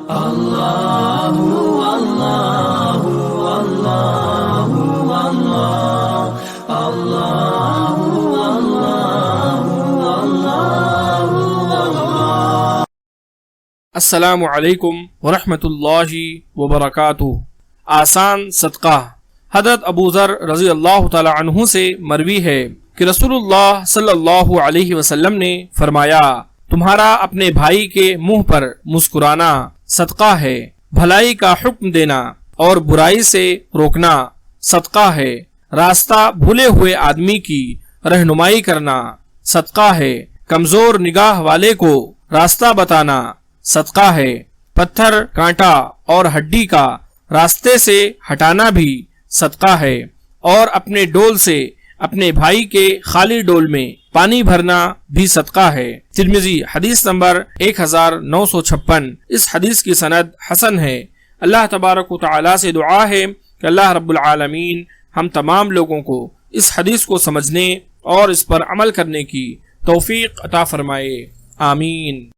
اللہ اللہ اللہ اللہ اللہ اللہ۔ السلام علیکم ورحمۃ اللہ وبرکاتہ۔ آسان صدقہ۔ حضرت ابو ذر رضی اللہ تعالی عنہ سے مروی ہے کہ رسول اللہ صلی اللہ علیہ وسلم نے فرمایا، تمہارا اپنے بھائی کے منہ پر مسکرانا صدقہ ہے، بھلائی کا حکم دینا اور برائی سے روکنا صدقہ ہے، راستہ بھولے ہوئے آدمی کی رہنمائی کرنا صدقہ ہے، کمزور نگاہ والے کو راستہ بتانا صدقہ ہے، پتھر کانٹا اور ہڈی کا راستے سے ہٹانا بھی صدقہ ہے، اور اپنے ڈول سے اپنے بھائی کے خالی ڈول میں پانی بھرنا بھی صدقہ ہے۔ ترمذی حدیث نمبر 1956۔ اس حدیث کی سند حسن ہے۔ اللہ تبارک و تعالی سے دعا ہے کہ اللہ رب العالمین ہم تمام لوگوں کو اس حدیث کو سمجھنے اور اس پر عمل کرنے کی توفیق عطا فرمائے، آمین۔